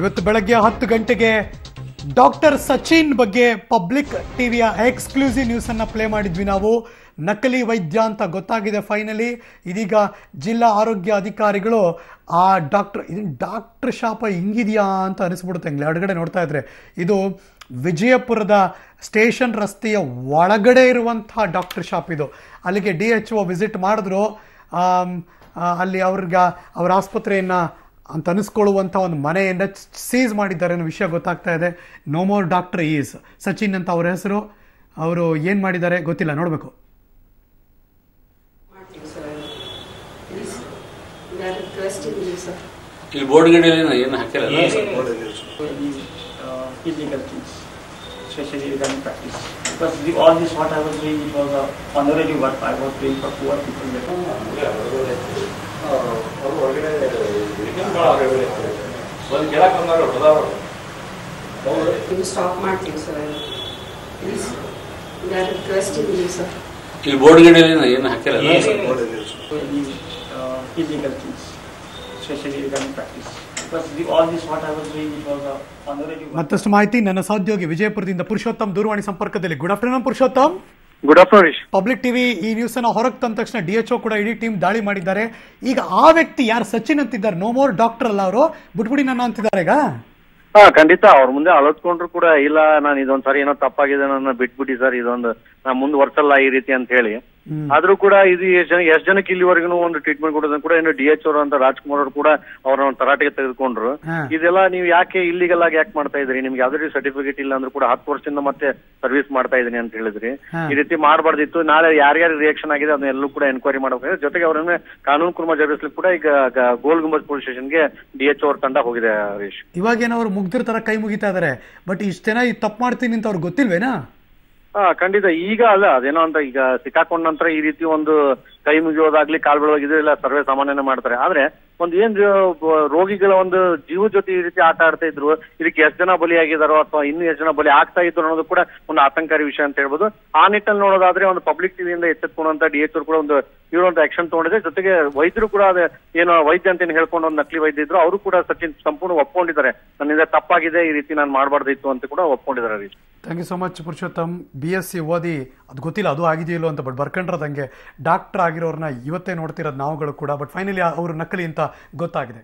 ಇವತ್ತು ಬೆಳಗ್ಗೆ 10 ಗಂಟೆಗೆ ಡಾಕ್ಟರ್ ಸಚಿನ್ ಬಗ್ಗೆ ಪಬ್ಲಿಕ್ ಟಿವಿಯ ಎಕ್ಸ್ಕ್ಲೂಸಿವ್ ನ್ಯೂಸ್ ಅನ್ನ ಪ್ಲೇ ಮಾಡಿದ್ವಿ ನಾವು. ನಕಲಿ ವೈದ್ಯ ಅಂತ ಗೊತ್ತಾಗಿದೆ ಫೈನಲಿ. ಇದೀಗ ಜಿಲ್ಲಾ ಆರೋಗ್ಯ ಅಧಿಕಾರಿಗಳು ಆ ಡಾಕ್ಟರ್ ಶಾಪ ಹಿಂಗಿದೆಯಾ ಅಂತ ಅನಿಸ್ಬಿಡುತ್ತೆ. ಹೊರಗಡೆ ನೋಡ್ತಾ ಇದ್ರೆ ಇದು ವಿಜಯಪುರದ ಸ್ಟೇಷನ್ ರಸ್ತೆಯ ಒಳಗಡೆ ಇರುವಂತಹ ಡಾಕ್ಟರ್ ಶಾಪ್ ಇದು. ಅಲ್ಲಿಗೆ DHO ವಿಸಿಟ್ ಮಾಡಿದ್ರು. ಅಲ್ಲಿ ಅವ್ರ ಆಸ್ಪತ್ರೆಯನ್ನ ಅಂತ ಅನಿಸ್ಕೊಳ್ಳುವಂಥ ಒಂದು ಮನೆಯನ್ನು ಸೀಸ್ ಮಾಡಿದ್ದಾರೆ ಅನ್ನೋ ವಿಷಯ ಗೊತ್ತಾಗ್ತಾ ಇದೆ. No more doctor is Sachin ಅಂತ ಅವ್ರ ಹೆಸರು. ಅವರು ಏನು ಮಾಡಿದ್ದಾರೆ ಗೊತ್ತಿಲ್ಲ, ನೋಡಬೇಕು. ಇಲ್ಲಿ ಬೋರ್ಡ್ ಗಡೆ ಏನು ಹಾಕಿಲ್ಲ, especially regarding practice. Because all this what I was doing, it was honorary work I was doing for poor people. You stop ಮಾಡ್ತೀವಿ sir, please we are requesting you sir. ಇಲ್ಲಿ ಬೋರ್ಡ್ ಗಡೆ ಏನು ಹಾಕಿಲ್ಲ, illegal things, especially regarding practice. Because all this what I was doing, it was honorary work. ಮತ್ತಷ್ಟು ಮಾಹಿತಿ ನನ್ನ ಸಹೋದ್ಯೋಗಿ ವಿಜಯಪುರದಿಂದ ಪುರುಷೋತ್ತಮ್ ದೂರವಾಣಿ ಸಂಪರ್ಕದಲ್ಲಿ. Good afternoon Purushottam. Good afternoon. Public TV ಈ ನ್ಯೂಸ್ ಅನ್ನ ಹೊರಗೆ ತಂದ ತಕ್ಷಣ DHO ಕೂಡ ಇಡೀ ಟೀಮ್ ದಾಳಿ ಮಾಡಿದ್ದಾರೆ. ಈಗ ಆ ವ್ಯಕ್ತಿ ಯಾರು ಸಚಿನ್ ಅಂತಿದ್ದಾರೆ, ನೋ ಮೋರ್ ಡಾಕ್ಟರ್ ಅಲ್ಲ, ಅವರು ಬಿಟ್ಬಿಡಿ ನನ್ನ ಅಂತಿದ್ದಾರೆ ಈಗ. ಖಂಡಿತ ಅವ್ರ ಮುಂದೆ ಅಳತ್ಕೊಂಡ್ರು ಕೂಡ ಇಲ್ಲ, ನಾನು ಇದೊಂದ್ಸರಿ ಏನೋ ತಪ್ಪಾಗಿದೆ, ನನ್ನ ಬಿಟ್ಬಿಡಿ ಸರ್, ಇದೊಂದು ನಾ ಮುಂದುವರ್ಸಲ್ಲ ಈ ರೀತಿ ಅಂತ ಹೇಳಿ. ಆದ್ರೂ ಕೂಡ ಇದು ಎಷ್ಟ್ ಜನಕ್ಕೆ ಇಲ್ಲಿವರೆಗೂ ಒಂದು ಟ್ರೀಟ್ಮೆಂಟ್ ಕೊಡೋದನ್ನ ಕೂಡ ಏನು DHO ಅಂತ ರಾಜ್ಕುಮಾರ್ ಅವರು ಕೂಡ ಅವ್ರನ್ನ ಒಂದು ತರಾಟೆಗೆ ತೆಗೆದುಕೊಂಡ್ರು. ಇದೆಲ್ಲ ನೀವು ಯಾಕೆ ಇಲ್ಲಿಗಲ್ ಆಗಿ ಯಾಕೆ ಮಾಡ್ತಾ ಇದ್ರಿ, ನಿಮ್ಗೆ ಯಾವ್ದೇ ಸರ್ಟಿಫಿಕೇಟ್ ಇಲ್ಲ ಅಂದ್ರೂ ಕೂಡ 10 ವರ್ಷದಿಂದ ಮತ್ತೆ ಸರ್ವಿಸ್ ಮಾಡ್ತಾ ಇದೀನಿ ಅಂತ ಹೇಳಿದ್ರಿ. ಈ ರೀತಿ ಮಾಡಬಾರ್ದಿತ್ತು. ನಾಳೆ ಯಾರ್ಯಾರು ರಿಯಾಕ್ಷನ್ ಆಗಿದೆ ಅದನ್ನೆಲ್ಲೂ ಕೂಡ ಎನ್ಕ್ವೈರಿ ಮಾಡಬೇಕು. ಜೊತೆಗೆ ಅವ್ರನ್ನ ಕಾನೂನು ಕ್ರಮ ಜರುಗಿಸ್ಲಿಕ್ಕೆ ಕೂಡ ಈಗ ಗೋಲ್ ಗುಂಬಜ್ ಪೊಲೀಸ್ ಸ್ಟೇಷನ್ಗೆ DHO ಅವ್ರ ತಂಡ ಹೋಗಿದೆ. ಹರೀಶ್, ಇವಾಗೇನೋ ಅವ್ರು ಮುಗ್ದಿರ್ ತರ ಕೈ ಮುಗಿತಾ ಇದಾರೆ, ಬಟ್ ಇಷ್ಟ ಜನ ತಪ್ಪು ಮಾಡ್ತೀನಿ ಅಂತ ಅವ್ರಿಗೆ ಗೊತ್ತಿಲ್ವೇನಾ? ಖಂಡಿತ. ಈಗ ಅಲ್ಲ, ಅದೇನೋ ಅಂತ ಈಗ ಸಿಕ್ಕಾಕೊಂಡ ನಂತರ ಈ ರೀತಿ ಒಂದು ಕೈ ಮುಗಿಯೋದಾಗ್ಲಿ ಕಾಲ್ ಬೀಳೋಗಿದ್ರೆ ಇಲ್ಲ ಸರ್ವೇ ಸಾಮಾನ್ಯನ ಮಾಡ್ತಾರೆ. ಆದ್ರೆ ಒಂದು ಏನ್ ರೋಗಿಗಳ ಒಂದು ಜೀವ ಜೊತೆ ಈ ರೀತಿ ಆಟ ಆಡ್ತಾ ಇದ್ರು, ಇದಕ್ಕೆ ಎಷ್ಟು ಜನ ಬಲಿಯಾಗಿದಾರೋ ಅಥವಾ ಇನ್ನೂ ಎಷ್ಟು ಜನ ಬಲಿ ಆಗ್ತಾ ಇದ್ರು ಅನ್ನೋದು ಕೂಡ ಒಂದು ಆತಂಕಕಾರಿ ವಿಷಯ ಅಂತ ಹೇಳ್ಬೋದು. ಆ ನಿಟ್ಟಲ್ಲಿ ನೋಡೋದಾದ್ರೆ ಒಂದು ಪಬ್ಲಿಕ್ ಟಿವಿಯಿಂದ ಎಚ್ಚೆತ್ಕೊಂಡಂತ DHO ಕೂಡ ಒಂದು ಇರುವಂತ ಆಕ್ಷನ್ ತಗೊಂಡಿದೆ. ಜೊತೆಗೆ ವೈದ್ಯರು ಕೂಡ ಅದೇ ಏನೋ ವೈದ್ಯ ಅಂತ ಹೇಳ್ಕೊಂಡು ಒಂದು ನಕಲಿ ವೈದ್ಯ ಇದ್ರು, ಅವರು ಕೂಡ ಸಚಿನ್ ಸಂಪೂರ್ಣ ಒಪ್ಕೊಂಡಿದ್ದಾರೆ, ನನ್ನಿಂದ ತಪ್ಪಾಗಿದೆ, ಈ ರೀತಿ ನಾನು ಮಾಡಬಾರ್ದಿತ್ತು ಅಂತ ಕೂಡ ಒಪ್ಕೊಂಡಿದ್ದಾರೆ. Thank you so much Purushottam. BSc ಓದಿ ಅದು ಗೊತ್ತಿಲ್ಲ ಅದು ಆಗಿದೆಯಲ್ಲೋ ಅಂತ, ಬಟ್ ಬರ್ಕೊಂಡ್ರದಂಗೆ ಡಾಕ್ಟರ್ ಆಗಿರೋರನ್ನ ಇವತ್ತೇ ನೋಡ್ತಿರೋದು ನಾವುಗಳು ಕೂಡ. ಬಟ್ ಫೈನಲಿ ಅವರು ನಕಲಿ ಅಂತ ಗೊತ್ತಾಗಿದೆ.